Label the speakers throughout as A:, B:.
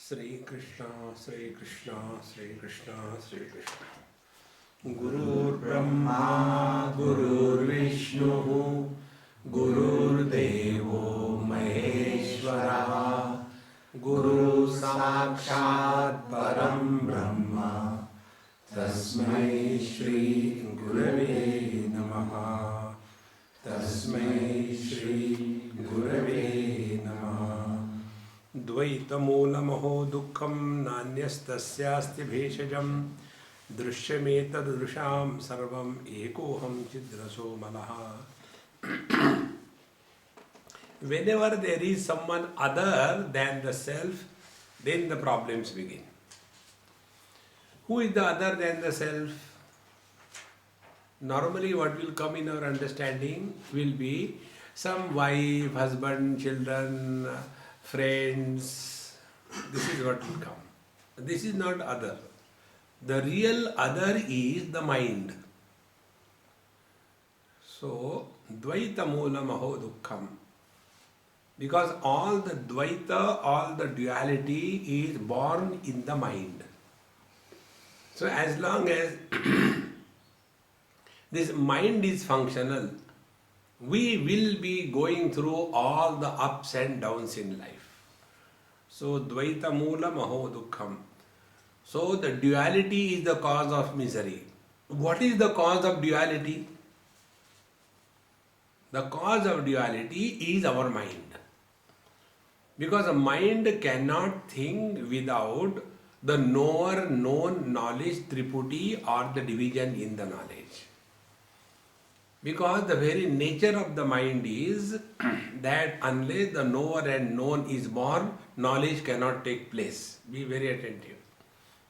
A: Sri Krishna, Sri Krishna, Sri Krishna, Sri Krishna. Gurur Brahma, Gurur Vishnu, Gurur Devo Maheshwara, Guru Sakshat Param Brahma, Tasmai Shri Gurave Namaha, Tasmai Shri Gurave Namaha. द्वैतमूलमहो दुःखं नान्यस्तस्यास्ति भेषजं दृश्यमेतदृशां सर्वं एकोऽहं चिद्रसो मनः. Whenever there is someone other than the self, then the problems begin. Who is the other than the self? Normally what will come in our understanding will be some wife, husband, children, friends. This is what will come. This is not other. The real other is the mind. So, Dvaita Moolam Aho Dukkham. Because all the Dvaita, all the duality is born in the mind. So, as long as this mind is functional, we will be going through all the ups and downs in life. So, Dvaita Moolam Aho Dukkham. So, the duality is the cause of misery. What is the cause of duality? The cause of duality is our mind. Because a mind cannot think without the knower, known, knowledge, triputi or the division in the knowledge. Because the very nature of the mind is that unless the knower and known is born, knowledge cannot take place. Be very attentive.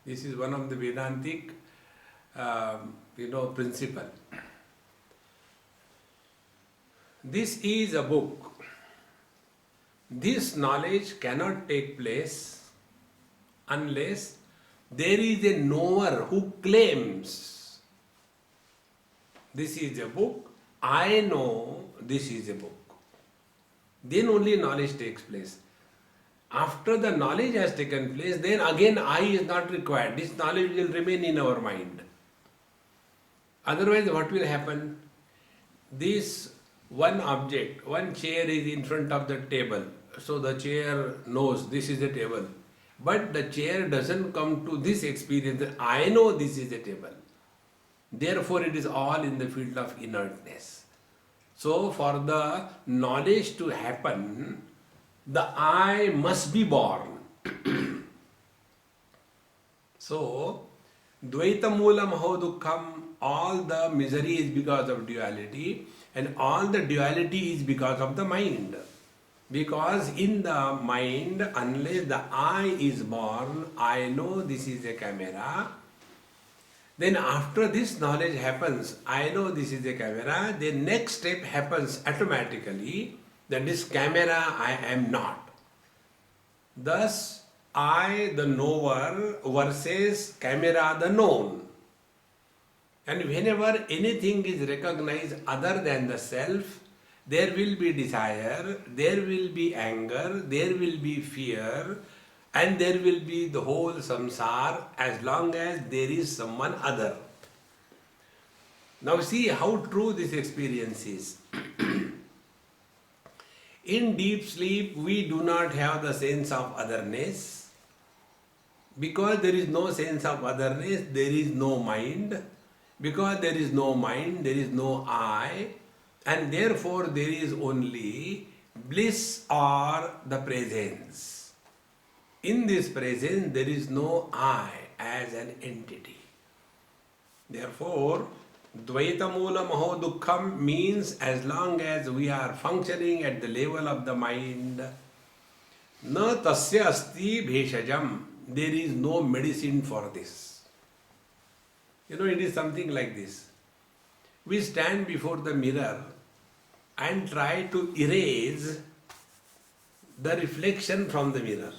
A: This is one of the Vedantic, principle. This is a book. This knowledge cannot take place unless there is a knower who claims this is a book, I know this is a book. Then only knowledge takes place. After the knowledge has taken place, then again I is not required. This knowledge will remain in our mind. Otherwise, what will happen? This one object, one chair is in front of the table. So the chair knows this is a table. But the chair doesn't come to this experience that I know this is a table. Therefore, it is all in the field of inertness. So, for the knowledge to happen, the I must be born. So, Dvaita Moolam Aho Dukkham, all the misery is because of duality, and all the duality is because of the mind. Because in the mind, unless the I is born, I know this is a camera. Then after this knowledge happens, I know this is a camera, the next step happens automatically that this camera I am not. Thus, I the knower versus camera the known. And whenever anything is recognized other than the self, there will be desire, there will be anger, there will be fear, and there will be the whole samsara as long as there is someone other. Now see how true this experience is. In deep sleep, we do not have the sense of otherness. Because there is no sense of otherness, there is no mind. Because there is no mind, there is no I. And therefore there is only bliss or the presence. In this presence, there is no I as an entity. Therefore, Dvaita Moolam Aho Dukkham means as long as we are functioning at the level of the mind, na tasya asti bheshajam, there is no medicine for this. It is something like this. We stand before the mirror and try to erase the reflection from the mirror.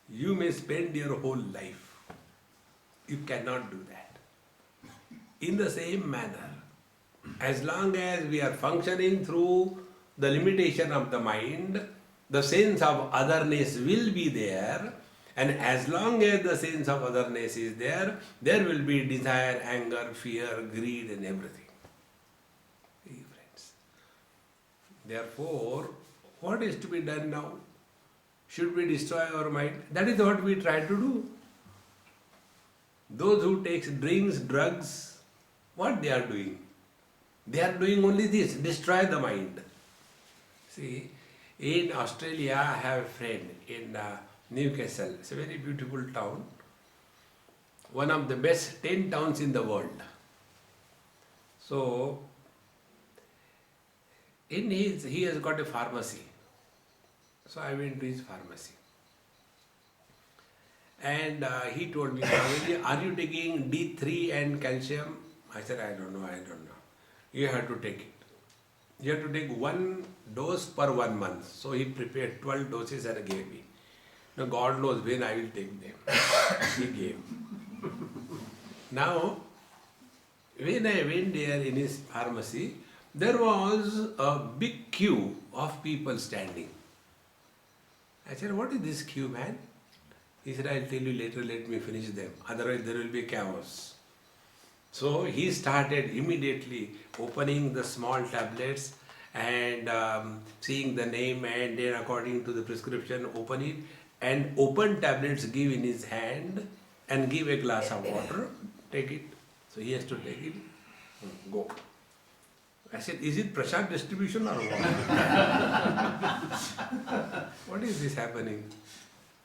A: You may spend your whole life. You cannot do that. In the same manner, as long as we are functioning through the limitation of the mind, the sense of otherness will be there, And as long as the sense of otherness is there, there will be desire, anger, fear, greed and everything. See, friends. Therefore, what is to be done now? Should we destroy our mind? That is what we try to do. Those who take drinks, drugs, what they are doing? They are doing only this, destroy the mind. See, in Australia, I have a friend in Newcastle. It's a very beautiful town. One of the best 10 towns in the world. So, he has got a pharmacy. So I went to his pharmacy. And he told me, are you taking D3 and calcium? I said, I don't know. You have to take it. You have to take 1 dose per 1 month. So he prepared 12 doses and gave me. Now God knows when I will take them. He gave. Now, when I went there in his pharmacy, there was a big queue of people standing. I said, what is this queue, man? He said, I'll tell you later, let me finish them. Otherwise there will be chaos. So he started immediately opening the small tablets and seeing the name, and then according to the prescription open it, and open tablets give in his hand and give a glass of water, take it. So he has to take it, go. I said, is it prasad distribution or what? What is this happening?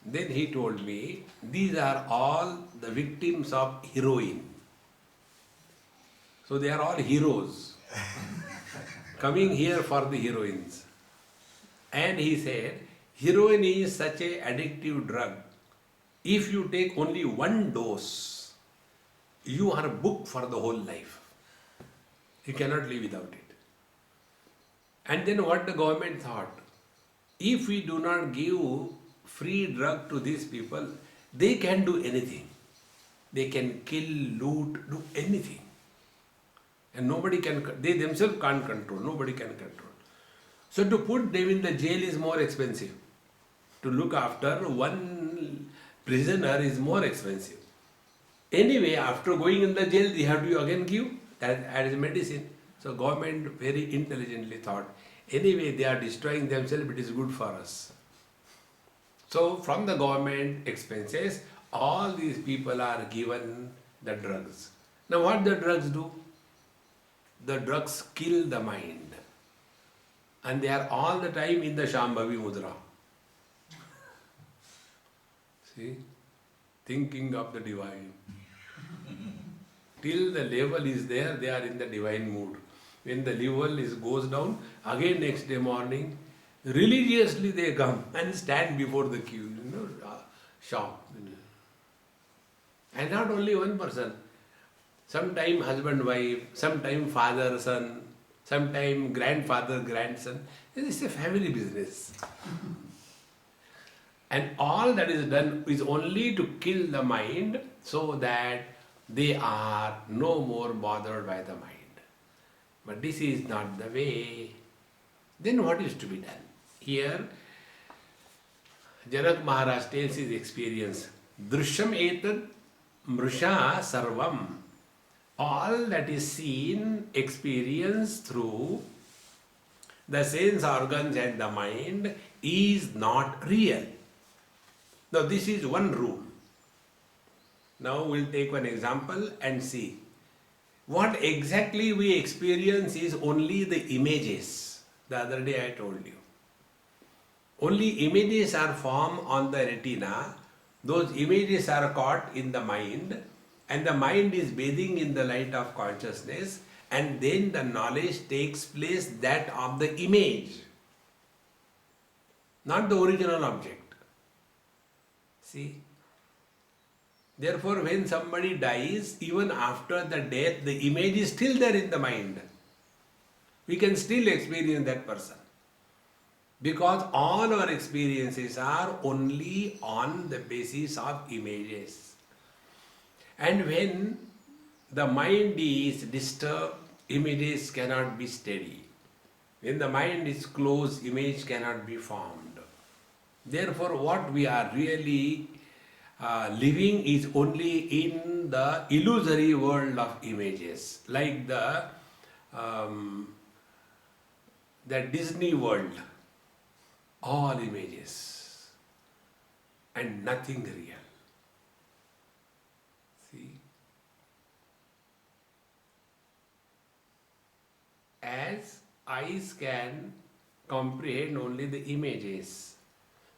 A: Then he told me, these are all the victims of heroin. So they are all heroes coming here for the heroines. And he said, heroin is such an addictive drug. If you take only 1 dose, you are booked for the whole life. You cannot live without it. And then what the government thought, if we do not give free drug to these people, they can do anything. They can kill, loot, do anything. And nobody can, they themselves can't control, nobody can control. So to put them in the jail is more expensive. To look after one prisoner is more expensive. Anyway, after going in the jail, they have to again give that as medicine. So government very intelligently thought, anyway they are destroying themselves, it is good for us. So from the government expenses, all these people are given the drugs. Now what the drugs do? The drugs kill the mind. And they are all the time in the Shambhavi Mudra. See? Thinking of the divine. Till the level is there, they are in the divine mood. When the level goes down, again next day morning, religiously they come and stand before the queue, shop. And not only one person. Sometime husband, wife, sometime father, son, sometime grandfather, grandson. It is a family business. And all that is done is only to kill the mind so that they are no more bothered by the mind. But this is not the way. Then what is to be done? Here, Janak Maharaj tells his experience. Drishyam etad mrusha sarvam. All that is seen, experienced through the sense organs and the mind is not real. Now this is one rule. Now we'll take one example and see. What exactly we experience is only the images. The other day I told you. Only images are formed on the retina. Those images are caught in the mind, and the mind is bathing in the light of consciousness, and then the knowledge takes place that of the image, not the original object. See? Therefore, when somebody dies, even after the death, the image is still there in the mind. We can still experience that person. Because all our experiences are only on the basis of images. And when the mind is disturbed, images cannot be steady. When the mind is closed, image cannot be formed. Therefore, what we are really living is only in the illusory world of images, like the Disney world, all images and nothing real. See, as eyes can comprehend only the images,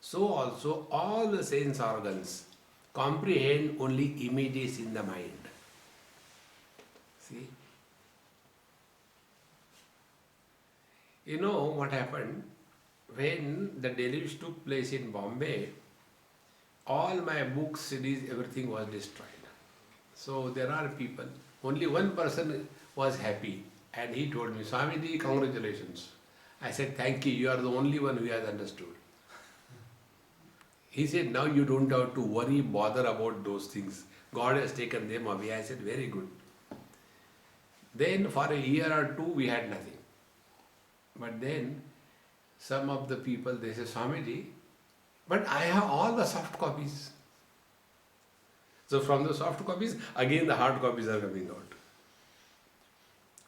A: so also all the sense organs comprehend only images in the mind. See? You know what happened? When the deluge took place in Bombay, all my books, CDs, everything was destroyed. So there are people, only one person was happy, and he told me, Swamiji, congratulations. I said, thank you, you are the only one who has understood. He said, now you don't have to worry, bother about those things. God has taken them away. I said, very good. Then for a year or two, we had nothing. But then some of the people, they say, Swamiji, but I have all the soft copies. So from the soft copies, again the hard copies are coming out.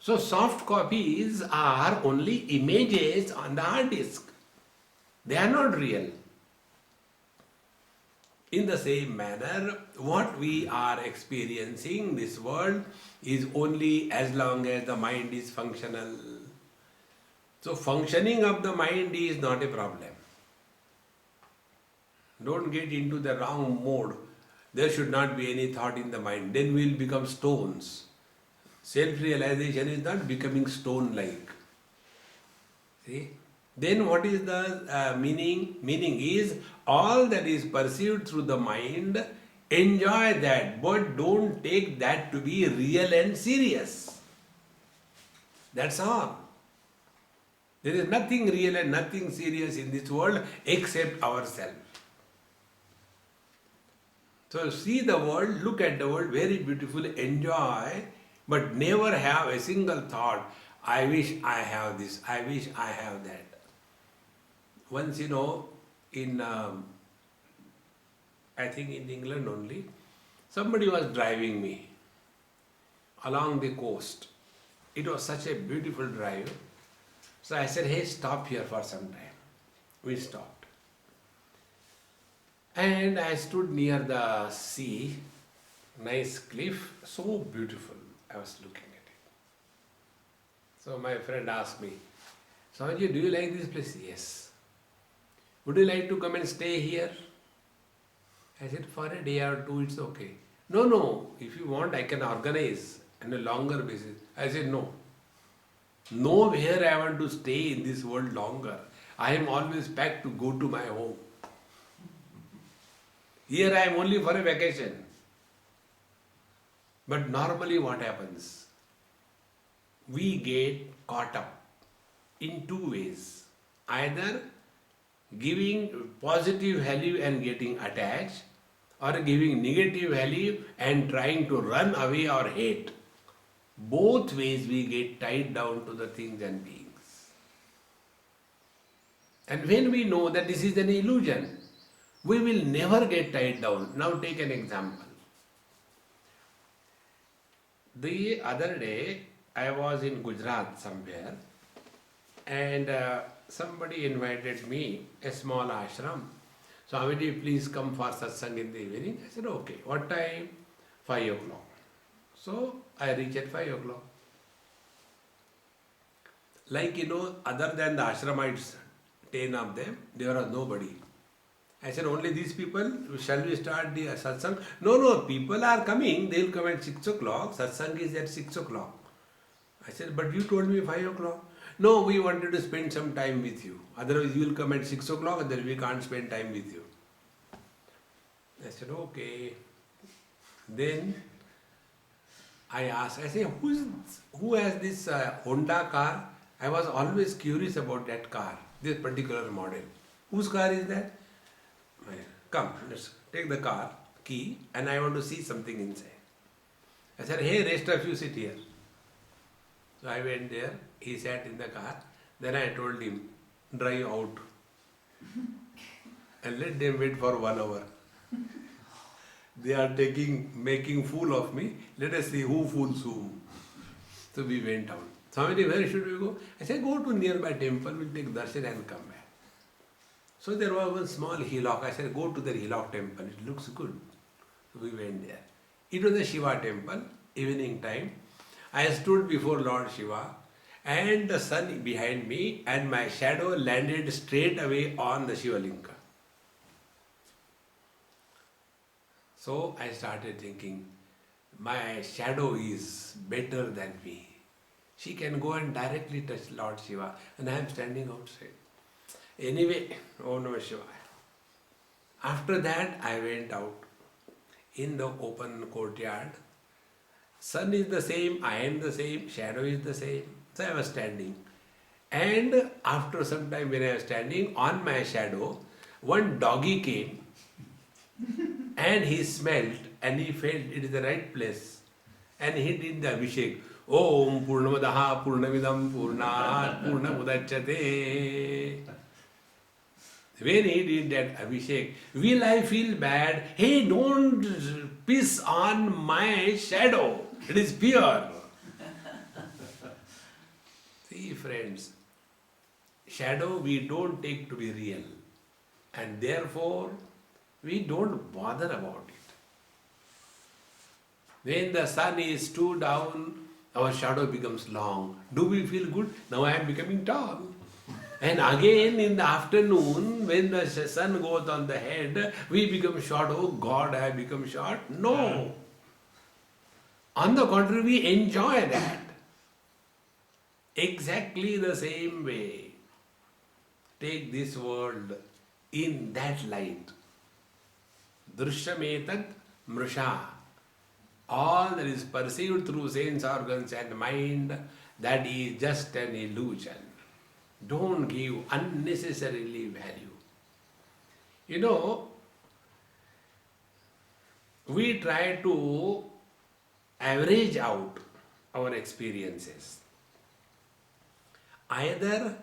A: So soft copies are only images on the hard disk. They are not real. In the same manner, what we are experiencing, this world, is only as long as the mind is functional. So functioning of the mind is not a problem. Don't get into the wrong mode. There should not be any thought in the mind. Then we will become stones. Self-realization is not becoming stone-like. See? Then what is the meaning? Meaning is all that is perceived through the mind, enjoy that, but don't take that to be real and serious. That's all. There is nothing real and nothing serious in this world except ourselves. So see the world, look at the world, very beautiful, enjoy, but never have a single thought, I wish I have this, I wish I have that. Once, in, I think in England only, somebody was driving me along the coast. It was such a beautiful drive. So I said, hey, stop here for some time. We stopped. And I stood near the sea, nice cliff, so beautiful. I was looking at it. So my friend asked me, Swamiji, do you like this place? Yes. Would you like to come and stay here? I said, for a day or two, it's okay. No, if you want, I can organize on a longer basis. I said, no. Nowhere I want to stay in this world longer. I am always packed to go to my home. Here I am only for a vacation. But normally what happens? We get caught up in two ways. Either giving positive value and getting attached, or giving negative value and trying to run away or hate. Both ways we get tied down to the things and beings. And when we know that this is an illusion, we will never get tied down. Now take an example. The other day, I was in Gujarat somewhere, and somebody invited me, a small ashram. Swamiji, please come for satsang in the evening. I said, okay. What time? 5 o'clock. So I reached at 5 o'clock. Like, other than the ashramites, 10 of them, there was nobody. I said, only these people, shall we start the satsang? No, people are coming, they will come at 6 o'clock, satsang is at 6 o'clock. I said, but you told me 5 o'clock. No, we wanted to spend some time with you. Otherwise, you will come at 6 o'clock and then we can't spend time with you. I said, okay. Then I asked, I said, who has this Honda car? I was always curious about that car, this particular model. Whose car is that? Come, let's take the car, key, and I want to see something inside. I said, hey, rest of you sit here. So I went there, he sat in the car, then I told him, drive out and let them wait for 1 hour. They are making fool of me. Let us see who fools whom. So we went out. Swami, where should we go? I said, go to nearby temple, we'll take darshan and come back. So there was one small hillock. I said, go to the hillock temple. It looks good. So we went there. It was a Shiva temple, evening time. I stood before Lord Shiva and the sun behind me and my shadow landed straight away on the Shiva Linga. So I started thinking, my shadow is better than me. She can go and directly touch Lord Shiva and I am standing outside. Anyway, oh Namah Shivaya. After that I went out in the open courtyard. Sun is the same, I am the same, shadow is the same. So I was standing. And after some time when I was standing, on my shadow, one doggy came and he smelled and he felt it is the right place. And he did the Abhishek. Om Purnamadaha Purnamidam Purnat Purnamudachyate. When he did that Abhishek, will I feel bad? Hey, don't piss on my shadow. It is pure. See, friends, shadow we don't take to be real. And therefore, we don't bother about it. When the sun is too down, our shadow becomes long. Do we feel good? Now I am becoming tall. And again in the afternoon, when the sun goes on the head, we become short. Oh God, I have become short. No. On the contrary, we enjoy that. Exactly the same way. Take this world in that light. Drishyametat mrisha. All that is perceived through sense organs and mind, that is just an illusion. Don't give unnecessarily value. You know, we try to average out our experiences. Either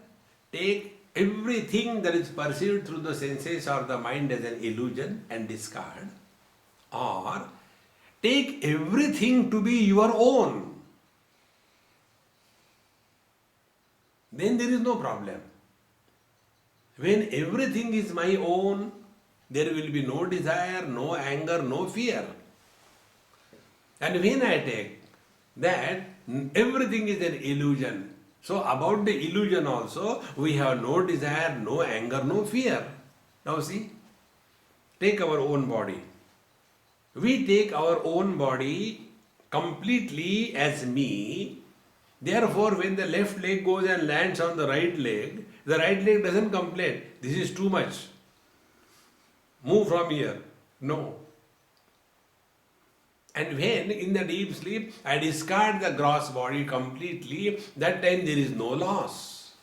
A: take everything that is perceived through the senses or the mind as an illusion and discard, or take everything to be your own. Then there is no problem. When everything is my own, there will be no desire, no anger, no fear. And when I take that everything is an illusion, so about the illusion also, we have no desire, no anger, no fear. Now see, take our own body. We take our own body completely as me. Therefore, when the left leg goes and lands on the right leg doesn't complain. This is too much. Move from here. No. And when in the deep sleep I discard the gross body completely, that time there is no loss.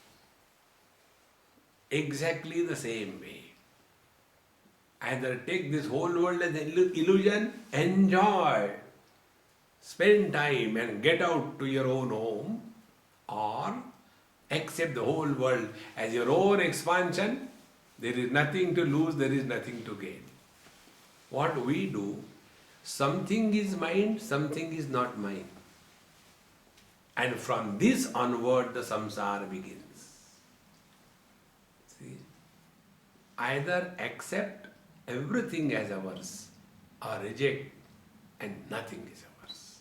A: Exactly the same way. Either take this whole world as an illusion, enjoy, spend time and get out to your own home, or accept the whole world as your own expansion. There is nothing to lose, there is nothing to gain. What we do, something is mine, something is not mine. And from this onward the samsara begins. See? Either accept everything as ours or reject and nothing is ours.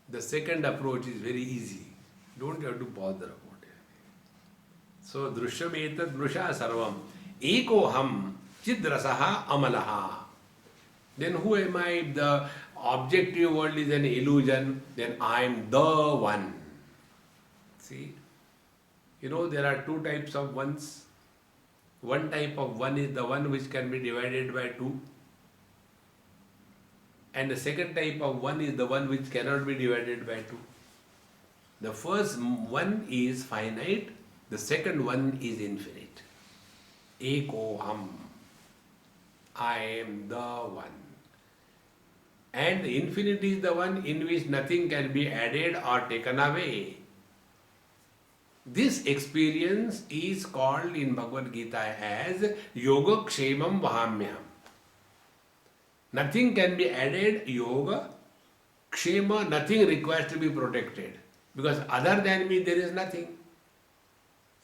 A: The second approach is very easy. Don't have to bother about it. So, drishyametat mrisha sarvam ekoham chidrasaha amalaha. Then who am I? If the objective world is an illusion, then I am the one. See? You know, there are two types of ones. One type of one is the one which can be divided by two. And the second type of one is the one which cannot be divided by two. The first one is finite, the second one is infinite. Ekoham. I am the one. And the infinite is the one in which nothing can be added or taken away. This experience is called in Bhagavad Gita as Yoga Kshemam Vahamyam. Nothing can be added, yoga, kshema, nothing requires to be protected. Because other than me, there is nothing.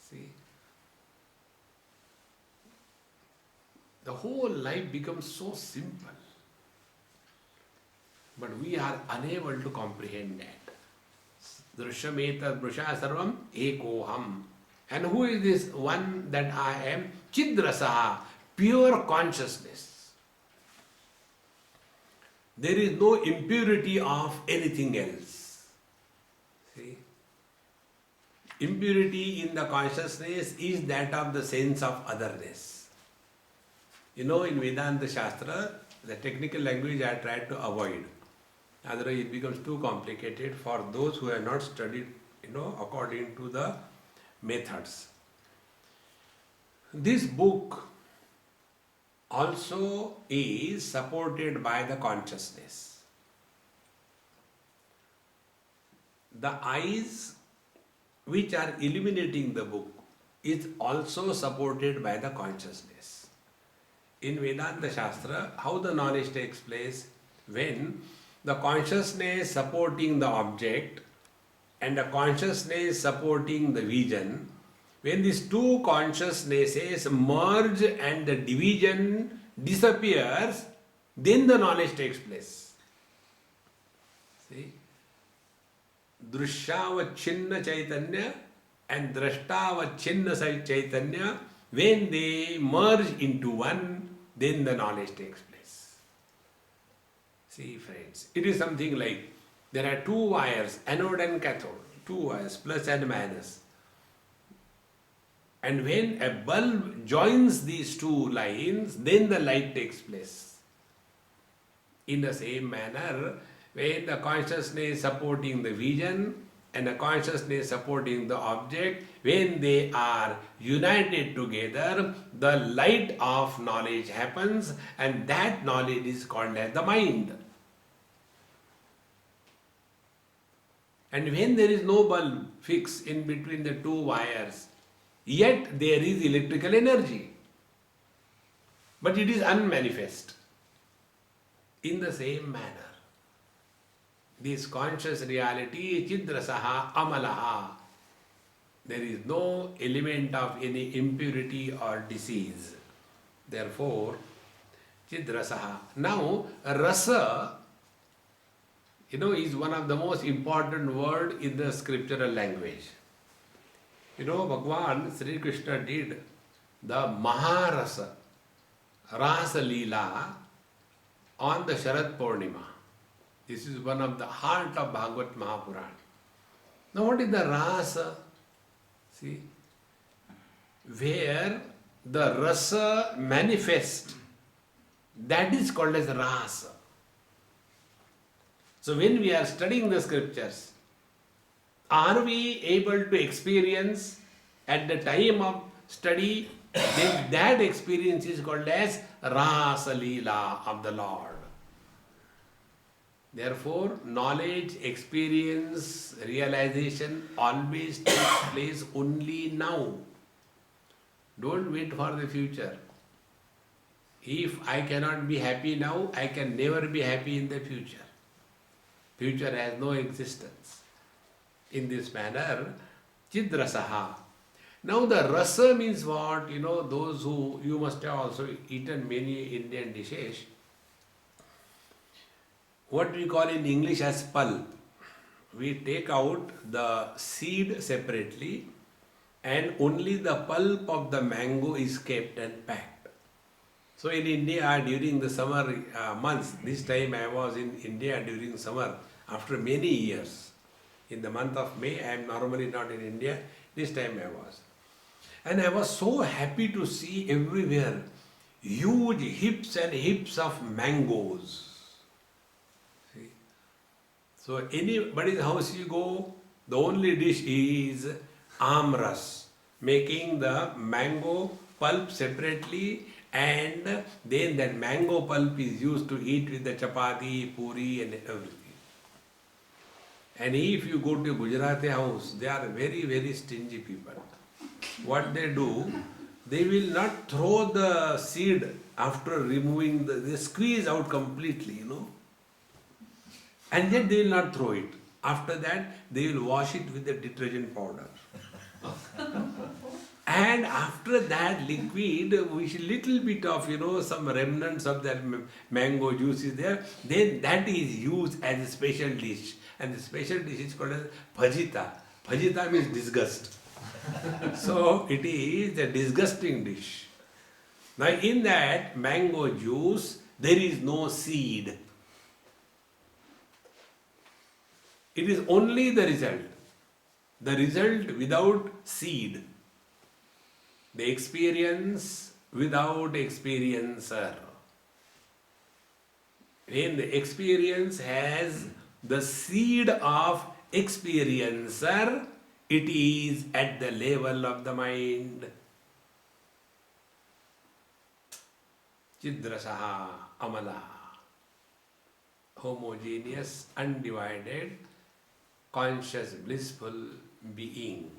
A: See? The whole life becomes so simple. But we are unable to comprehend that. Drishyameta brusha sarvam ekoham. And who is this one that I am? Chidrasaha, pure consciousness. There is no impurity of anything else. See? Impurity in the consciousness is that of the sense of otherness. You know, in Vedanta Shastra, the technical language I tried to avoid. Otherwise it becomes too complicated for those who have not studied, according to the methods. This book also is supported by the consciousness. The eyes which are illuminating the book is also supported by the consciousness. In Vedanta Shastra, how the knowledge takes place? When the consciousness supporting the object and the consciousness supporting the vision, when these two consciousnesses merge and the division disappears, then the knowledge takes place. See? Drishyavachinna Chaitanya and Drashtavachinna Chaitanya, when they merge into one, then the knowledge takes place. See, friends, it is something like there are two wires, anode and cathode, two wires, plus and minus. And when a bulb joins these two lines, then the light takes place. In the same manner, when the consciousness supporting the vision and the consciousness supporting the object, when they are united together, the light of knowledge happens, and that knowledge is called as the mind. And when there is no bulb fixed in between the two wires, yet there is electrical energy, but it is unmanifest. In the same manner, this conscious reality, chidrasaha amalaha, there is no element of any impurity or disease. Therefore, chidrasaha. Now, rasa, is one of the most important words in the scriptural language. Bhagwan Sri Krishna did the Maharasa, Rasa Leela on the Sharad Purnima. This is one of the heart of Bhagavad Mahapuran. Now what is the Rasa? See, where the Rasa manifests, that is called as Rasa. So when we are studying the scriptures, are we able to experience at the time of study, then that experience is called as Rasa Leela of the Lord. Therefore, knowledge, experience, realization always takes place only now. Don't wait for the future. If I cannot be happy now, I can never be happy in the future. Future has no existence. In this manner, chidrasaha. Now the rasa means what? Those who, you must have also eaten many Indian dishes. What we call in English as pulp. We take out the seed separately and only the pulp of the mango is kept and packed. So in India during the summer months, this time I was in India during summer after many years. In the month of May, I am normally not in India, this time I was. And I was so happy to see everywhere huge heaps and heaps of mangoes. See? So anybody's house you go, the only dish is amras, making the mango pulp separately, and then that mango pulp is used to eat with the chapati, puri and everything. And if you go to Gujarati house, they are very, very stingy people. What they do, they will not throw the seed after removing they squeeze out completely, and then they will not throw it. After that, they will wash it with the detergent powder. And after that liquid, which little bit of, some remnants of that mango juice is there, then that is used as a special dish. And the special dish is called as bhajita. Bhajita means disgust. So it is a disgusting dish. Now in that mango juice, there is no seed. It is only the result. The result without seed. The experience without experiencer. When the experience has the seed of experiencer, it is at the level of the mind. Chidrasaha amala. Homogeneous, undivided, conscious, blissful being.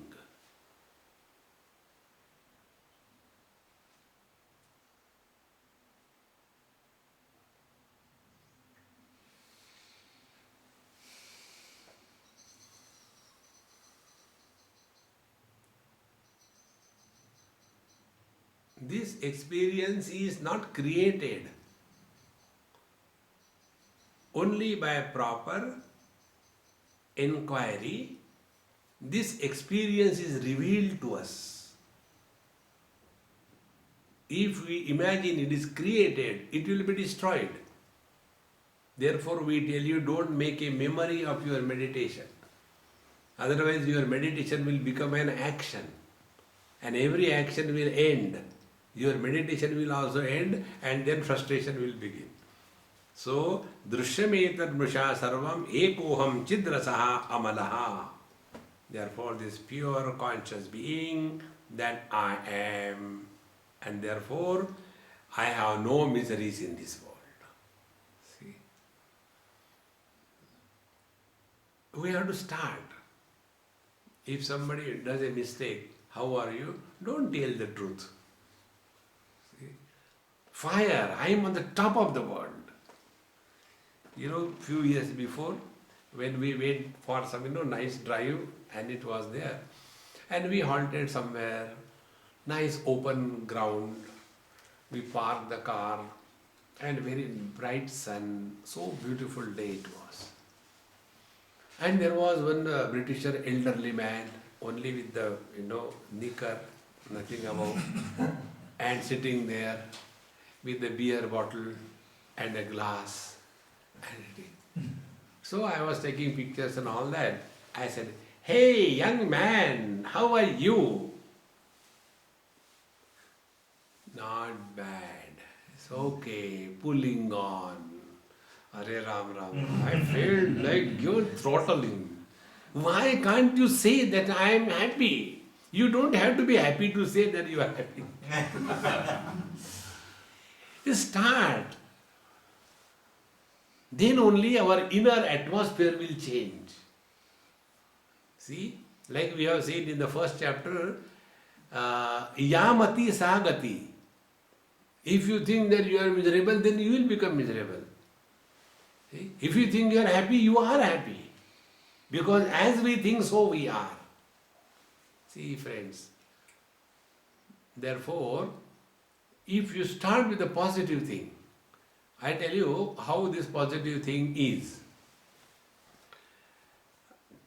A: This experience is not created. Only by proper inquiry, this experience is revealed to us. If we imagine it is created, it will be destroyed. Therefore, we tell you, don't make a memory of your meditation. Otherwise, your meditation will become an action. And every action will end. Your meditation will also end, and then frustration will begin. So, drishyameta mrisha sarvam ekoham chidrasaha amalaha. Therefore, this pure conscious being that I am, and therefore I have no miseries in this world. See, we have to start. If somebody does a mistake, how are you? Don't tell the truth. See? Fire, I am on the top of the world. Few years before, when we went for some, nice drive, and it was there, and we halted somewhere, nice open ground, we parked the car, and very bright sun, so beautiful day it was. And there was one Britisher elderly man, only with the, knicker, nothing above, and sitting there with the beer bottle and a glass. So I was taking pictures and all that. I said, "Hey, young man, how are you?" "Not bad. It's okay, pulling on." Hare Ram Ram. I felt like you're throttling. Why can't you say that I am happy? You don't have to be happy to say that you are happy. Start. Then only our inner atmosphere will change. See, like we have said in the first chapter, Yamati Sagati. If you think that you are miserable, then you will become miserable. See? If you think you are happy, you are happy. Because as we think, so we are. See, friends. Therefore, if you start with a positive thing, I tell you how this positive thing is.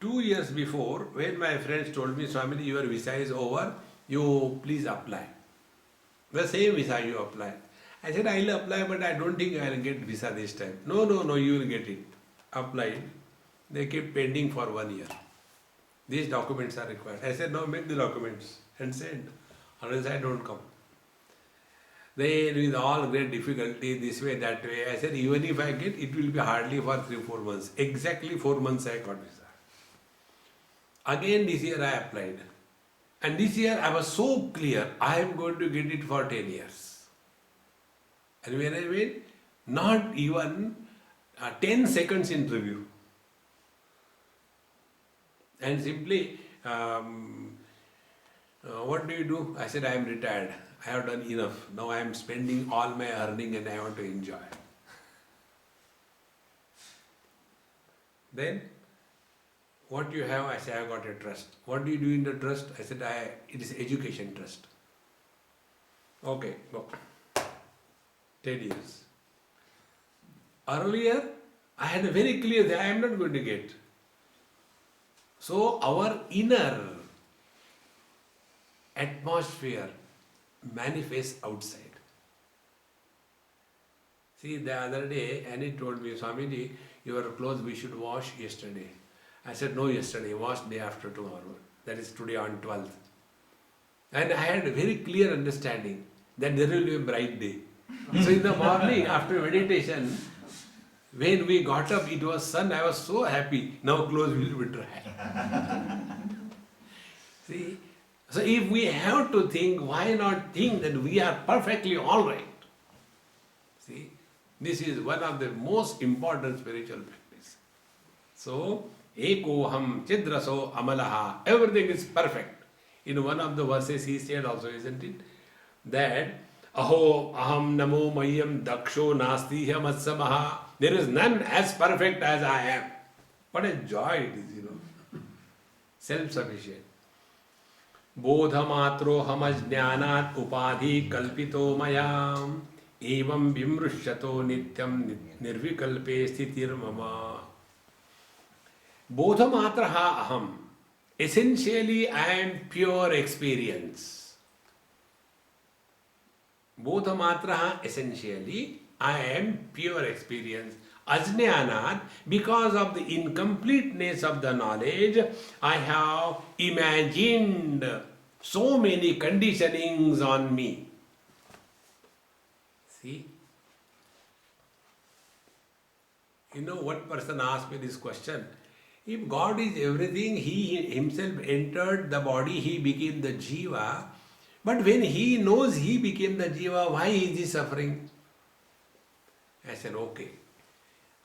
A: 2 years before, when my friends told me, "Swami, your visa is over, you please apply." The same visa you apply. I said, "I will apply, but I don't think I will get visa this time." No, you will get it. Applied. They kept pending for 1 year. These documents are required. I said, "No, make the documents and send. Otherwise I don't come." Then with all great difficulty, this way, that way, I said, even if I get, it will be hardly for 3-4 months. Exactly 4 months I got visa. Again this year I applied. And this year I was so clear, I am going to get it for 10 years. And when I went, not even 10 seconds interview. And simply, What do you do? I said, I am retired. I have done enough. Now I am spending all my earning and I want to enjoy. Then, what do you have? I said, I have got a trust. What do you do in the trust? I said, it is education trust. Okay, go. 10 years. Earlier, I had a very clear that I am not going to get. So, our inner atmosphere manifests outside. See, the other day, Annie told me, Swamiji, your clothes we should wash yesterday. I said, no, yesterday, wash day after tomorrow. That is today on 12th. And I had a very clear understanding that there will be a bright day. So in the morning, after meditation, when we got up, it was sun, I was so happy. Now clothes will be dry. See? So if we have to think, why not think that we are perfectly all right? See? This is one of the most important spiritual practice. So, Ekoham Chidraso Amalaha, everything is perfect. In one of the verses he said also, isn't it? That Aho Aham Namo Mayam Daksho Nasti Matsamaha. There is none as perfect as I am. What a joy it is, Self-sufficient. Bodhamatro hamajnanat upadhi kalpito mayam evam vimrushyato nityam nirvikalpe sthitir mama. Bodhamatraha aham. Essentially, I am pure experience. Bodhamatraha, essentially, I am pure experience. Ajnanat, because of the incompleteness of the knowledge, I have imagined so many conditionings on me. See? What person asked me this question? If God is everything, He Himself entered the body, He became the Jiva. But when He knows He became the Jiva, why is He suffering? I said, okay.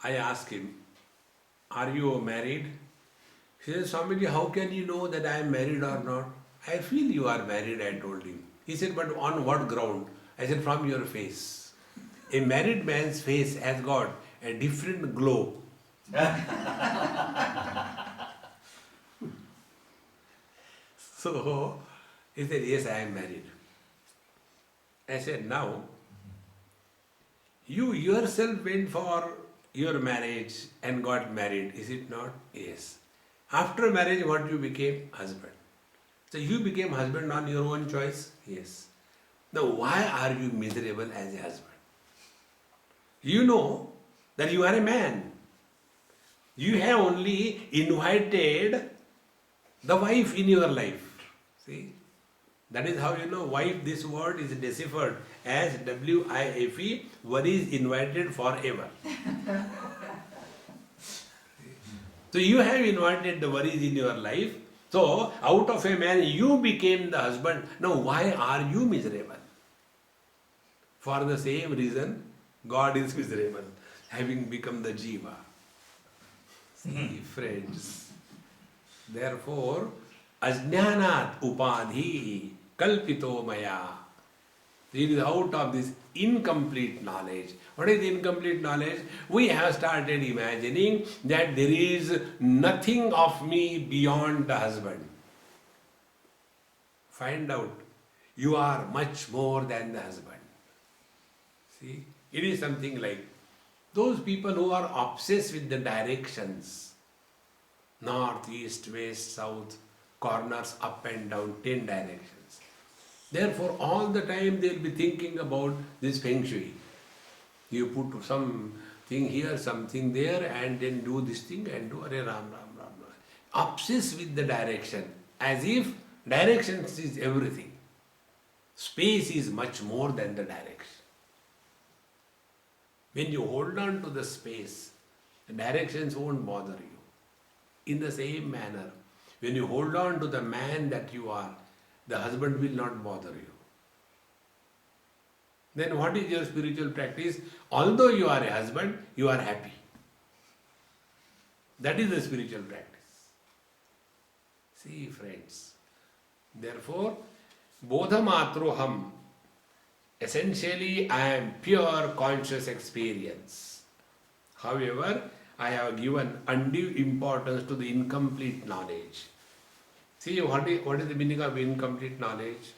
A: I asked him, are you married? He said, Swamiji, how can you know that I am married or not? I feel you are married, I told him. He said, but on what ground? I said, from your face. A married man's face has got a different glow. So, he said, yes, I am married. I said, now, you yourself went for your marriage and got married, is it not? Yes. After marriage, what you became? Husband. So you became husband on your own choice? Yes. Now why are you miserable as a husband? You know that you are a man. You have only invited the wife in your life. See? That is how wife, this word is deciphered as W-I-F-E, worry is invited forever. So you have invited the worries in your life. So out of a man you became the husband. Now why are you miserable? For the same reason God is miserable, having become the Jiva. See, friends. Therefore, ajnanat upadhi kalpito maya. It is out of this incomplete knowledge. What is incomplete knowledge? We have started imagining that there is nothing of me beyond the husband. Find out, you are much more than the husband. See, it is something like those people who are obsessed with the directions, north, east, west, south, corners, up and down, 10 directions. Therefore, all the time they will be thinking about this Feng Shui. You put something here, something there, and then do this thing and do Hare Ram, Ram, Ram, Ram. Obsessed with the direction, as if directions is everything. Space is much more than the direction. When you hold on to the space, the directions won't bother you. In the same manner, when you hold on to the man that you are, the husband will not bother you. Then what is your spiritual practice? Although you are a husband, you are happy. That is the spiritual practice. See, friends. Therefore, Bodhamatroham. Essentially, I am pure conscious experience. However, I have given undue importance to the incomplete knowledge. See, what is the meaning of incomplete knowledge?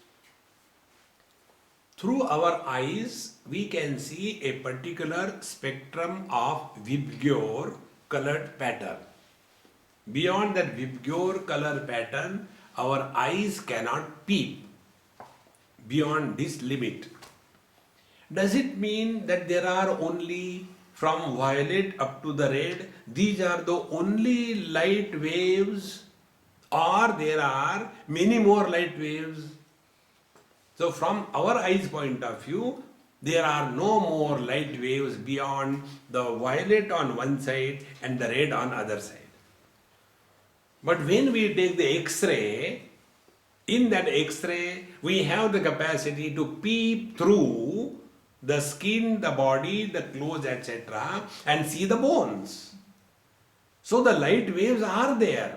A: Through our eyes, we can see a particular spectrum of Vibgyor colored pattern. Beyond that Vibgyor color pattern, our eyes cannot peep beyond this limit. Does it mean that there are only from violet up to the red, these are the only light waves, or there are many more light waves? So from our eyes point of view, there are no more light waves beyond the violet on one side and the red on other side. But when we take the X-ray, in that X-ray, we have the capacity to peep through the skin, the body, the clothes, etc. and see the bones. So the light waves are there.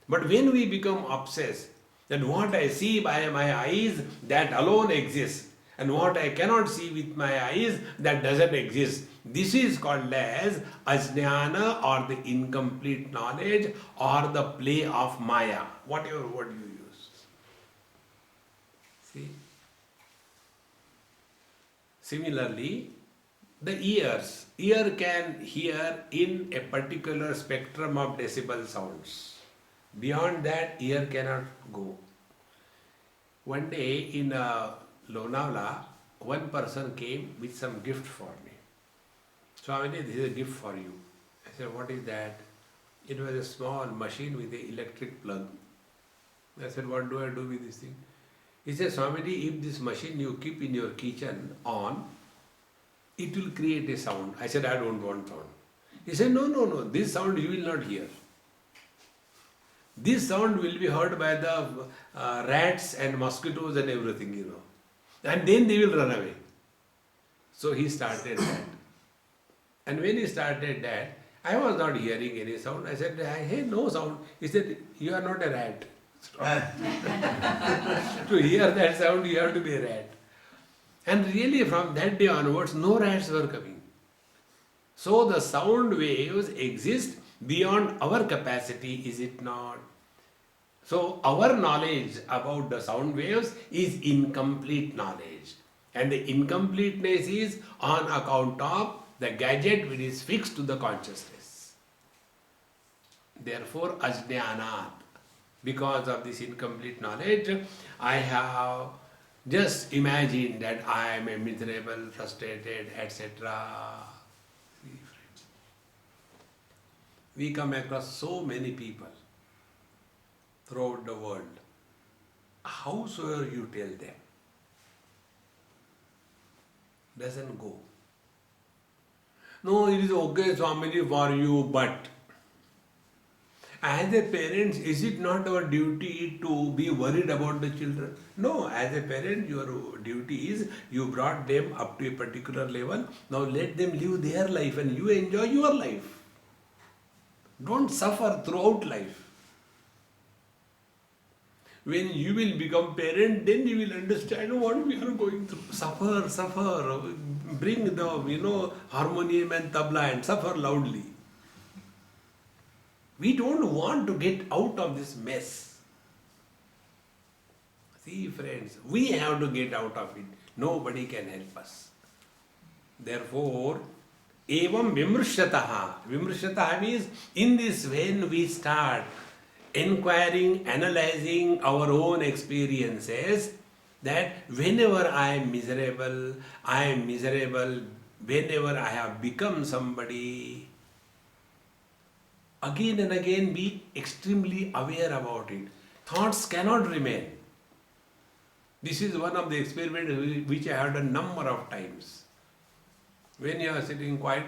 A: But when we become obsessed that what I see by my eyes, that alone exists, and what I cannot see with my eyes, that doesn't exist. This is called as ajnana, or the incomplete knowledge, or the play of maya, whatever word you use. See? Similarly, the ear can hear in a particular spectrum of decibel sounds. Beyond that, ear cannot go. One day in Lonavala, one person came with some gift for me. Swami, this is a gift for you. I said, what is that? It was a small machine with an electric plug. I said, what do I do with this thing? He said, Swami, if this machine you keep in your kitchen on, it will create a sound. I said, I don't want sound. He said, no, this sound you will not hear. This sound will be heard by the rats and mosquitoes and everything, and then they will run away. So he started that. And when he started that, I was not hearing any sound. I said, I hear no sound. He said, you are not a rat. To hear that sound, you have to be a rat. And really from that day onwards, no rats were coming. So the sound waves exist beyond our capacity, is it not? So our knowledge about the sound waves is incomplete knowledge. And the incompleteness is on account of the gadget which is fixed to the consciousness. Therefore, ajnanat. Because of this incomplete knowledge, I have just imagined that I am a miserable, frustrated, etc. We come across so many people throughout the world. Howsoever you tell them, doesn't go. No, it is okay, Swamiji, for you, but as a parent, is it not our duty to be worried about the children? No, as a parent, your duty is you brought them up to a particular level. Now let them live their life and you enjoy your life. Don't suffer throughout life. When you will become parent, then you will understand what we are going through. Suffer. Bring the harmonium and tabla and suffer loudly. We don't want to get out of this mess. See, friends, we have to get out of it. Nobody can help us. Therefore, evam vimrushyataha. Vimrushyataha means in this when we start inquiring, analyzing our own experiences, that whenever I am miserable, whenever I have become somebody, again and again be extremely aware about it. Thoughts cannot remain. This is one of the experiments which I have done number of times. When you are sitting quiet,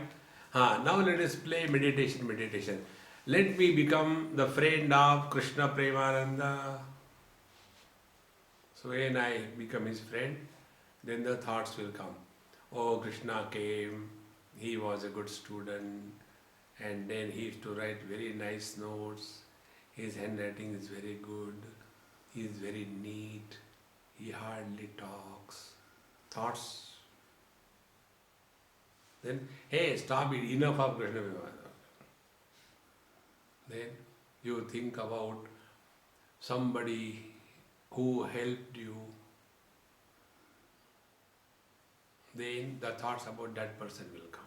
A: now let us play meditation. Let me become the friend of Krishna Premananda. So when I become his friend, then the thoughts will come. Oh, Krishna came, he was a good student, and then he used to write very nice notes. His handwriting is very good, he is very neat. he hardly talks. Thoughts. Then, hey, stop it, enough of Krishna Vivada. Then you think about somebody who helped you. Then the thoughts about that person will come.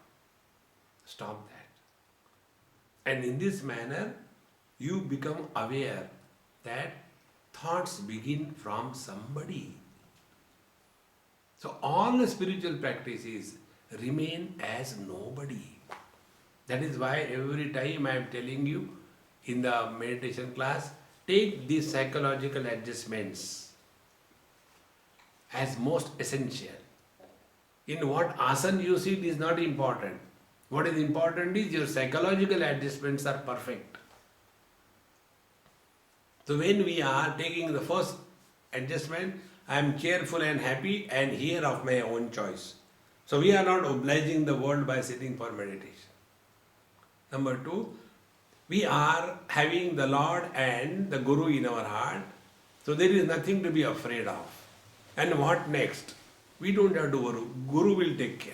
A: Stop that. And in this manner, you become aware that thoughts begin from somebody. So all the spiritual practices remain as nobody. That is why every time I am telling you in the meditation class, take these psychological adjustments as most essential. In what asana you sit is not important. What is important is your psychological adjustments are perfect. So when we are taking the first adjustment, I am cheerful and happy and here of my own choice. So we are not obliging the world by sitting for meditation. Number 2, we are having the Lord and the Guru in our heart. So there is nothing to be afraid of. And what next? We don't have to worry. Guru will take care.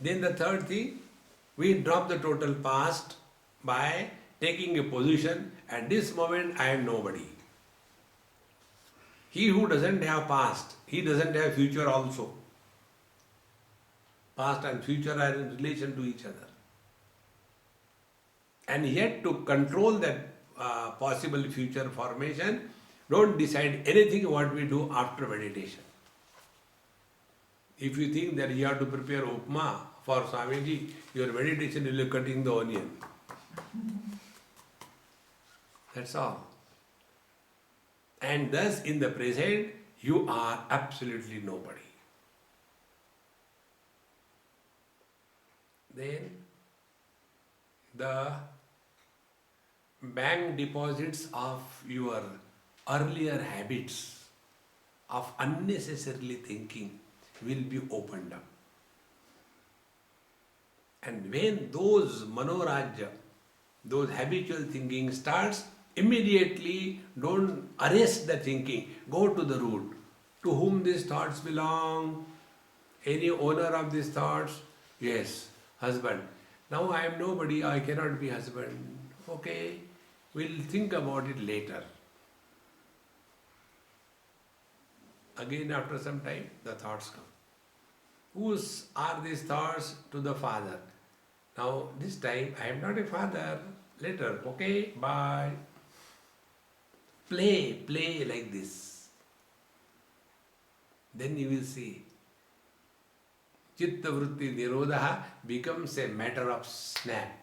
A: Then the third thing, we drop the total past by taking a position. At this moment, I am nobody. He who doesn't have past, he doesn't have future also. Past and future are in relation to each other. And yet to control that possible future formation, don't decide anything what we do after meditation. If you think that you have to prepare upma for Swamiji, your meditation will be cutting the onion. That's all. And thus in the present, you are absolutely nobody. Then the bank deposits of your earlier habits of unnecessarily thinking will be opened up. And when those manorajya, those habitual thinking starts, immediately don't arrest the thinking. Go to the root. To whom these thoughts belong? Any owner of these thoughts? Yes, husband. Now I am nobody, I cannot be husband. Okay, we'll think about it later. Again after some time, the thoughts come. Whose are these thoughts? To the father. Now this time, I am not a father. Later, okay, bye. Play like this. Then you will see. Chitta vritti nirodha becomes a matter of snap.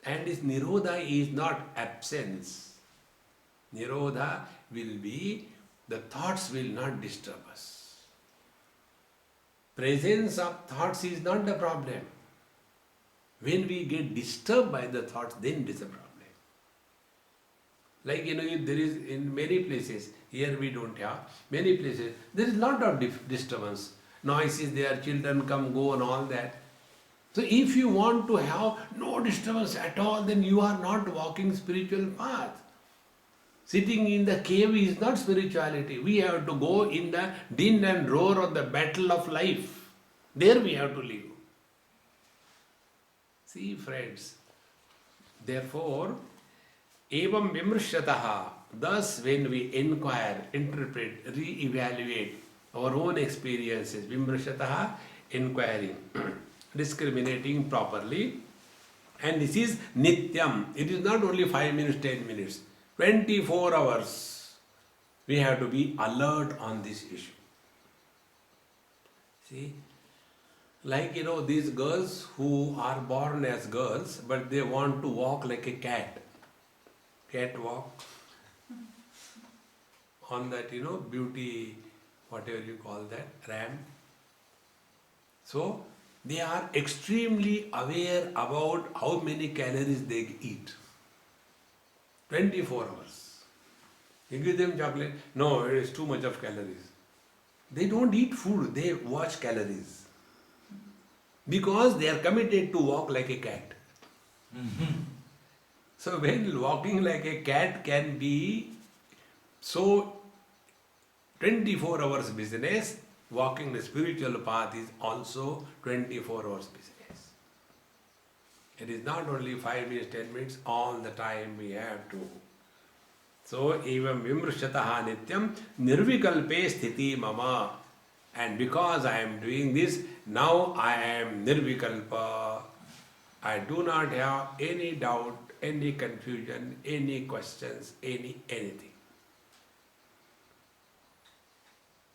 A: And this nirodha is not absence. Nirodha will be, the thoughts will not disturb us. Presence of thoughts is not the problem. When we get disturbed by the thoughts, then it is a problem. Like, if there is in many places, here we don't have, many places, there is lot of disturbance. Noise is there, children come, go and all that. So if you want to have no disturbance at all, then you are not walking spiritual path. Sitting in the cave is not spirituality. We have to go in the din and roar of the battle of life. There we have to live. See, friends, therefore, evam vimrishyataha, thus when we inquire, interpret, re-evaluate our own experiences, vimrishyataha, inquiring, discriminating properly, and this is nityam. It is not only 5 minutes, 10 minutes, 24 hours. We have to be alert on this issue. See, like these girls who are born as girls, but they want to walk like a cat. Catwalk on that, beauty, whatever you call that, ramp. So, they are extremely aware about how many calories they eat. 24 hours. You give them chocolate, no, it is too much of calories. They don't eat food, they watch calories. Because they are committed to walk like a cat. So when walking like a cat can be so 24 hours business, walking the spiritual path is also 24 hours business. It is not only 5 minutes, 10 minutes, all the time we have to. So, evam vimrushataha nityam nirvikalpe sthiti mama. And because I am doing this, now I am nirvikalpa. I do not have any doubt, any confusion, any questions, anything.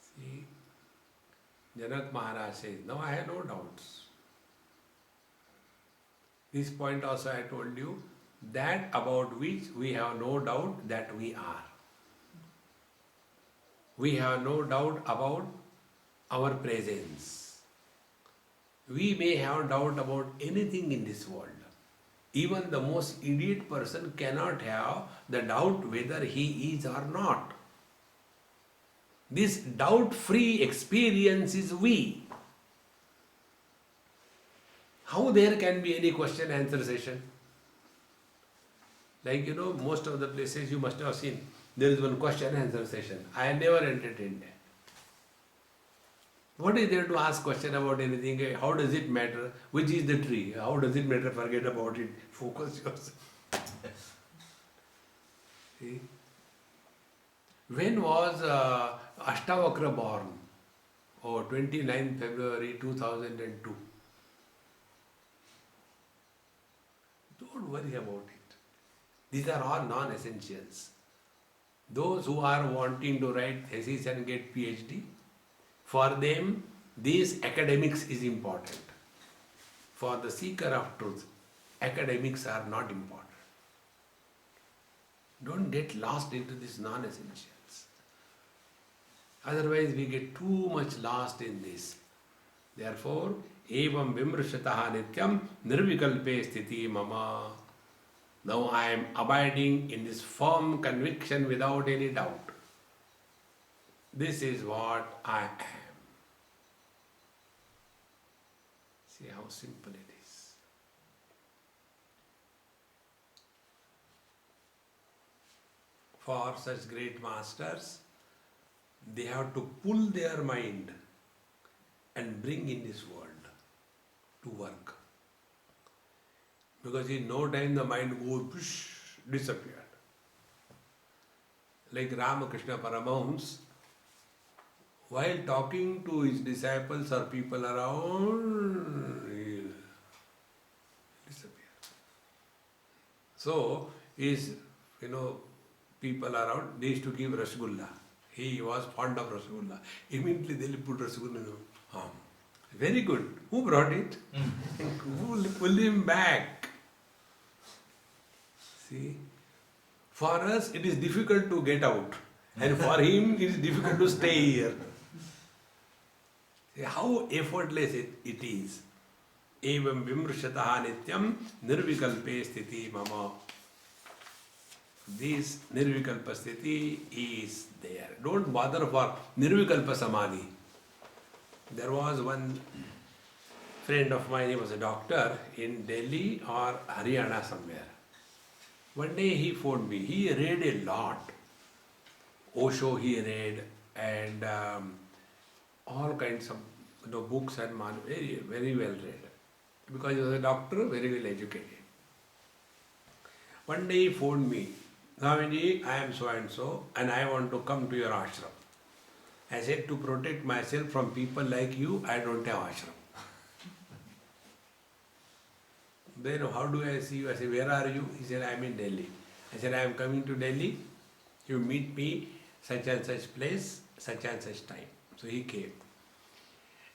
A: See, Janak Maharaj says, now I have no doubts. This point also I told you, that about which we have no doubt that we are. We have no doubt about our presence. We may have doubt about anything in this world. Even the most idiot person cannot have the doubt whether he is or not. This doubt-free experience is we. How there can be any question answer session? Like most of the places you must have seen, there is one question answer session. I never entertained that. What is there to ask question about anything? How does it matter? Which is the tree? How does it matter? Forget about it. Focus yourself. See? When was Ashtavakra born? 29th February 2002. Don't worry about it. These are all non-essentials. Those who are wanting to write thesis and get PhD, for them, this academics is important. For the seeker of truth, academics are not important. Don't get lost into these non-essentials. Otherwise, we get too much lost in this. Therefore, evam vimrushataha nityam nirvikalpe sthiti mama. Now I am abiding in this firm conviction without any doubt. This is what I am. See how simple it is. For such great masters, they have to pull their mind and bring in this world to work. Because in no time the mind goes, disappeared. Like Ramakrishna Paramahamsa, while talking to his disciples or people around, he disappeared. So, people around, they used to give Rasgulla. He was fond of Rasgulla. Immediately they put Rasgulla in the arm. Very good. Who brought it? Who pulled him back? See? For us, it is difficult to get out. And for him, it is difficult to stay here. See how effortless it is. Evam vimrushataha nityam nirvikalpe sthiti mama. This nirvikalpa sthiti is there. Don't bother for nirvikalpa samadhi. There was one friend of mine, he was a doctor in Delhi or Haryana somewhere. One day he phoned me. He read a lot. Osho he read and all kinds of books and very, very well read. Because he was a doctor, very well educated. One day he phoned me. Swamiji, I am so and so and I want to come to your ashram. I said, to protect myself from people like you, I don't have ashram. Then how do I see you? I said, where are you? He said, I am in Delhi. I said, I am coming to Delhi. You meet me such and such place, such and such time. So he came.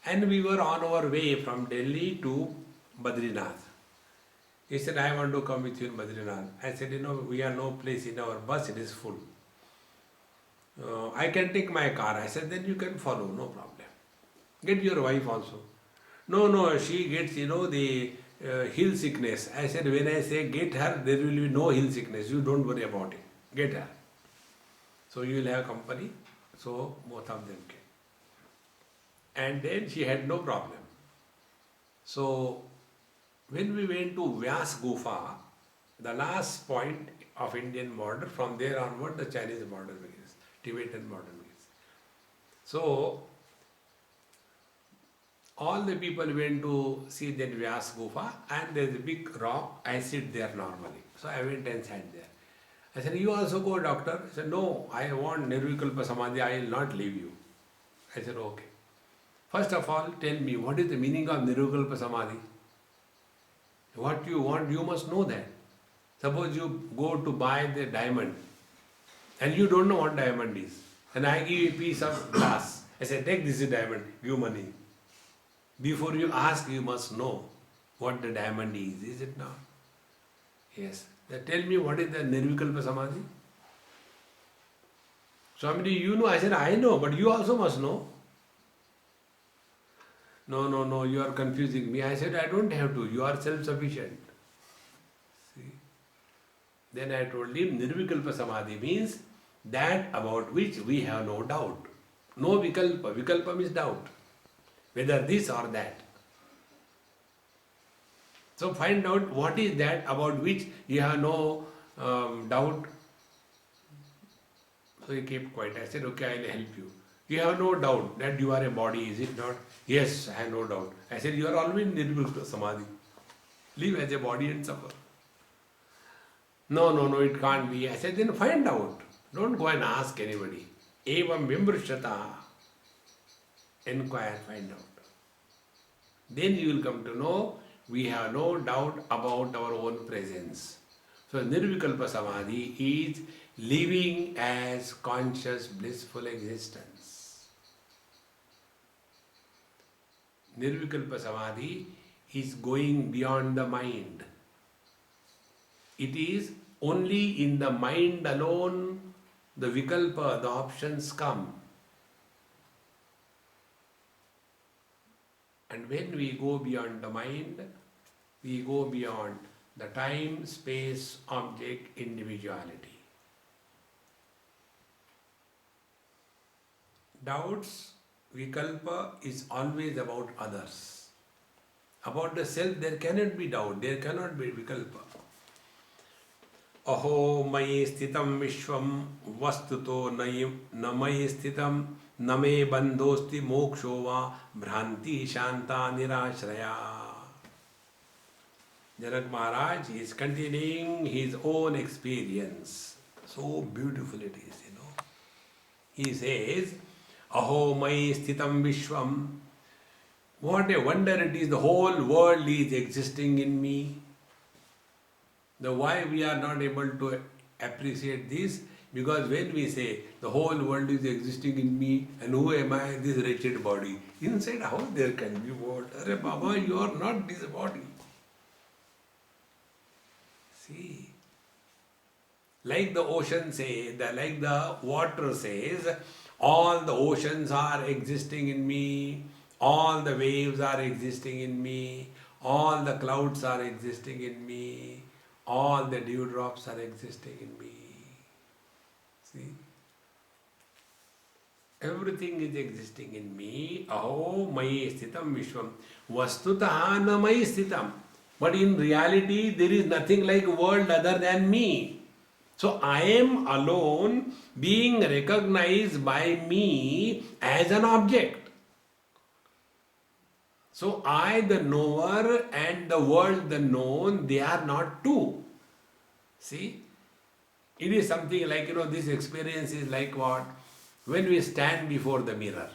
A: And we were on our way from Delhi to Badrinath. He said, I want to come with you in Badrinath. I said, we have no place in our bus, it is full. I can take my car. I said, then you can follow, no problem. Get your wife also. No, she gets, the hill sickness. I said, when I say get her, there will be no hill sickness. You don't worry about it. Get her. So you will have company. So both of them came. And then she had no problem. So when we went to Vyas Gufa, the last point of Indian border. From there onward, the Chinese border begins, Tibetan border begins. So, all the people went to see that Vyas Gufa, and there's a big rock. I sit there normally. So I went and sat there. I said, you also go, doctor? He said, no, I want Nirvikalpa Samadhi, I will not leave you. I said, okay. First of all, tell me, what is the meaning of Nirvikalpa Samadhi? What you want, you must know that. Suppose you go to buy the diamond, and you don't know what diamond is. And I give you a piece of glass. I say, take this diamond, give money. Before you ask, you must know what the diamond is it not? Yes. Then tell me, what is the Nirvikalpa Samadhi? Swami, you know? I said, I know, but you also must know. No, you are confusing me. I said, I don't have to. You are self-sufficient. See? Then I told him, Nirvikalpa Samadhi means that about which we have no doubt. No vikalpa. Vikalpa means doubt. Whether this or that. So find out what is that about which you have no doubt. So he kept quiet. I said, okay, I will help you. You have no doubt that you are a body, is it not? Yes, I have no doubt. I said, you are always in Nirvikalpa Samadhi. Live as a body and suffer. No, it can't be. I said, then find out. Don't go and ask anybody. Evam vimbrishata. Inquire, find out. Then you will come to know we have no doubt about our own presence. So Nirvikalpa Samadhi is living as conscious, blissful existence. Nirvikalpa Samadhi is going beyond the mind. It is only in the mind alone the vikalpa, the options come. And when we go beyond the mind, we go beyond the time, space, object, individuality. Doubts, vikalpa is always about others. About the self there cannot be doubt, there cannot be vikalpa. Aho mayi sthitam vishvam vastuto na mayi sthitam na me bandhosti moksho va bhranti shanta nirashraya. Janak Maharaj is continuing his own experience. So beautiful it is, you know. He says, Aho mayi sthitam vishvam. What a wonder it is, the whole world is existing in me. The why we are not able to appreciate this? Because when we say the whole world is existing in me and who am I, this wretched body? Inside how there can be what? Arre Baba, you are not this body. See, like the ocean says, like the water says, all the oceans are existing in me, all the waves are existing in me, all the clouds are existing in me, all the dewdrops are existing in me. See? Everything is existing in me. Aho mayi sthitam vishvam. Vastutaha na mayi sthitam. But in reality, there is nothing like world other than me. So I am alone being recognized by me as an object. So I, the knower, and the world, the known, they are not two. See? It is something like, you know, this experience is like what? When we stand before the mirror.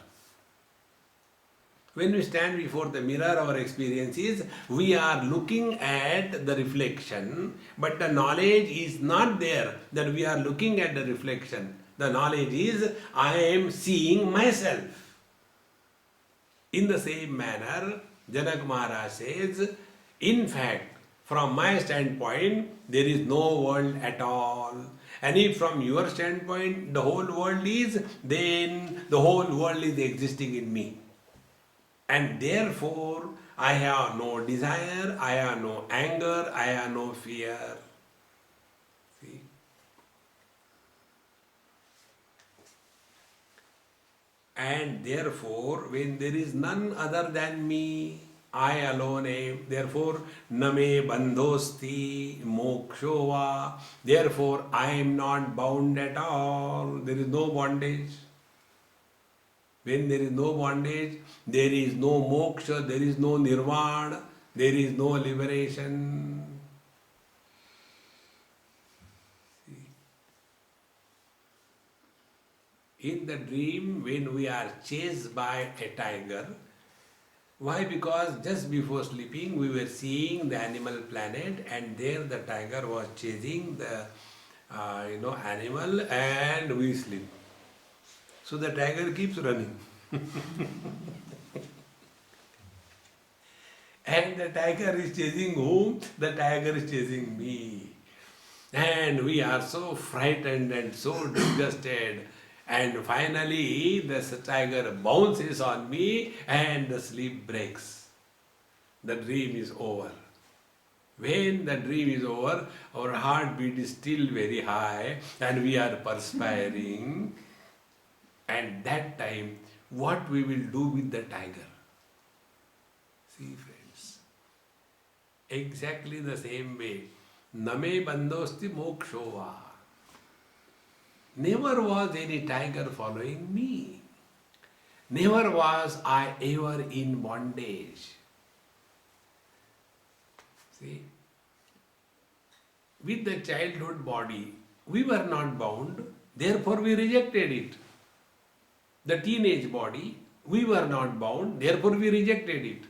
A: When we stand before the mirror, our experience is, we are looking at the reflection, but the knowledge is not there that we are looking at the reflection. The knowledge is, I am seeing myself. In the same manner, Janak Maharaj says, in fact, from my standpoint, there is no world at all. And if from your standpoint, the whole world is, then the whole world is existing in me. And therefore, I have no desire, I have no anger, I have no fear. See? And therefore, when there is none other than me, I alone am. Therefore, name bandhosti mokshova. Therefore, I am not bound at all. There is no bondage. When there is no bondage, there is no moksha, there is no nirvana, there is no liberation. In the dream, when we are chased by a tiger, why? Because just before sleeping, we were seeing the animal planet, and there the tiger was chasing the animal, and we sleep. So the tiger keeps running. And the tiger is chasing whom? The tiger is chasing me. And we are so frightened and so disgusted. And finally, the tiger bounces on me and the sleep breaks. The dream is over. When the dream is over, our heartbeat is still very high and we are perspiring. And that time, what we will do with the tiger? See, friends, exactly the same way. Name bandhosti mokshova. Never was any tiger following me. Never was I ever in bondage. See, with the childhood body, we were not bound, therefore we rejected it. The teenage body, we were not bound, therefore we rejected it.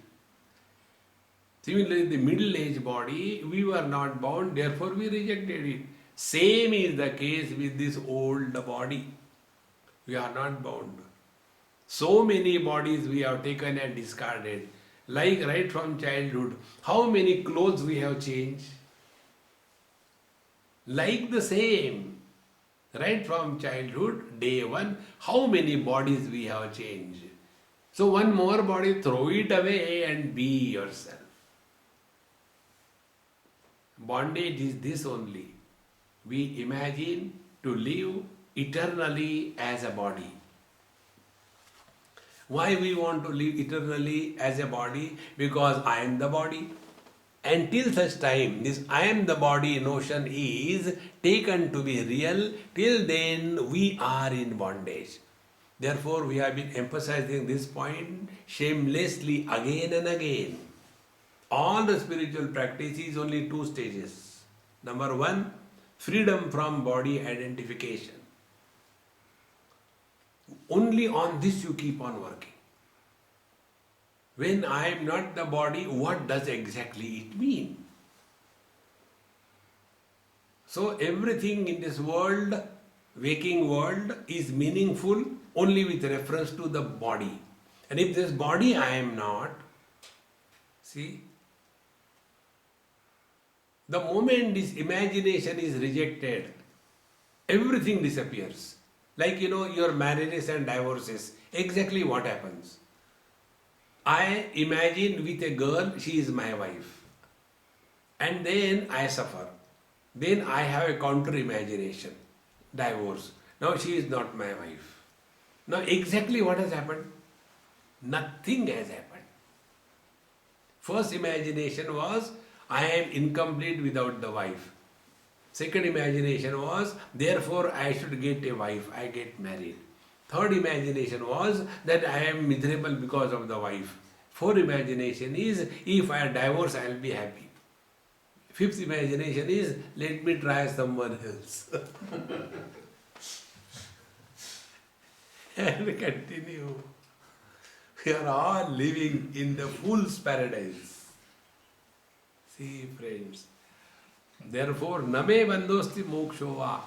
A: Similarly, the middle-aged body, we were not bound, therefore we rejected it. Same is the case with this old body. We are not bound. So many bodies we have taken and discarded. Like right from childhood, how many clothes we have changed? Like the same, right from childhood, day one, how many bodies we have changed? So one more body, throw it away and be yourself. Bondage is this only. We imagine to live eternally as a body. Why we want to live eternally as a body? Because I am the body. Until such time, this I am the body notion is taken to be real, till then we are in bondage. Therefore, we have been emphasizing this point shamelessly again and again. All the spiritual practice is only two stages. Number one, freedom from body identification. Only on this you keep on working. When I am not the body, what does exactly it mean? So everything in this world, waking world, is meaningful only with reference to the body. And if this body I am not, see, the moment this imagination is rejected, everything disappears. Like your marriages and divorces, exactly what happens? I imagine with a girl, she is my wife. And then I suffer. Then I have a counter imagination, divorce. Now she is not my wife. Now exactly what has happened? Nothing has happened. First imagination was, I am incomplete without the wife. Second imagination was, therefore I should get a wife, I get married. Third imagination was that I am miserable because of the wife. Fourth imagination is, if I divorce, I will be happy. Fifth imagination is, let me try someone else. And continue. We are all living in the fool's paradise. See, friends. Therefore, name bandhosti mokshova.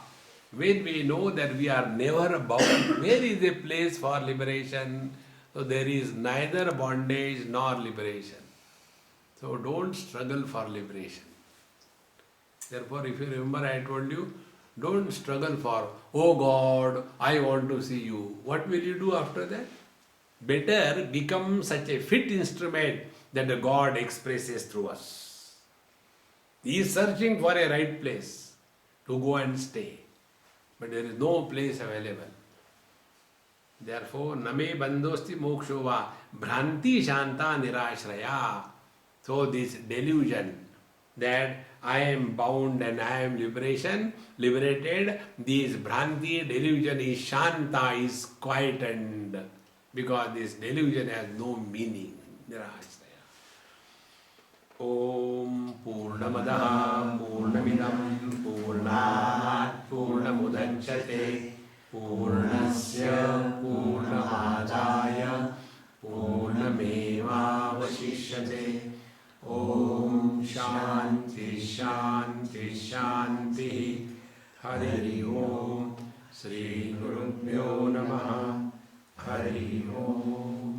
A: When we know that we are never bound, where is a place for liberation? So there is neither bondage nor liberation. So don't struggle for liberation. Therefore, if you remember, I told you, don't struggle for, oh God, I want to see you. What will you do after that? Better become such a fit instrument that the God expresses through us. He is searching for a right place to go and stay. But there is no place available. Therefore, name bandhosti mokshova. Bhranti Shanta Nirashraya. So this delusion that I am bound and I am liberated, this Bhranti delusion is Shanta, is quietened, because this delusion has no meaning. Nirashraya. Om Purnamadaha Purnamidam Purnat Purnamudachyate Purnasya Purnamadaya Purnamevavashishyate. Om Shanti Shanti Shanti. Hari Om. Shri Gurubhyo Namaha. Hari Om.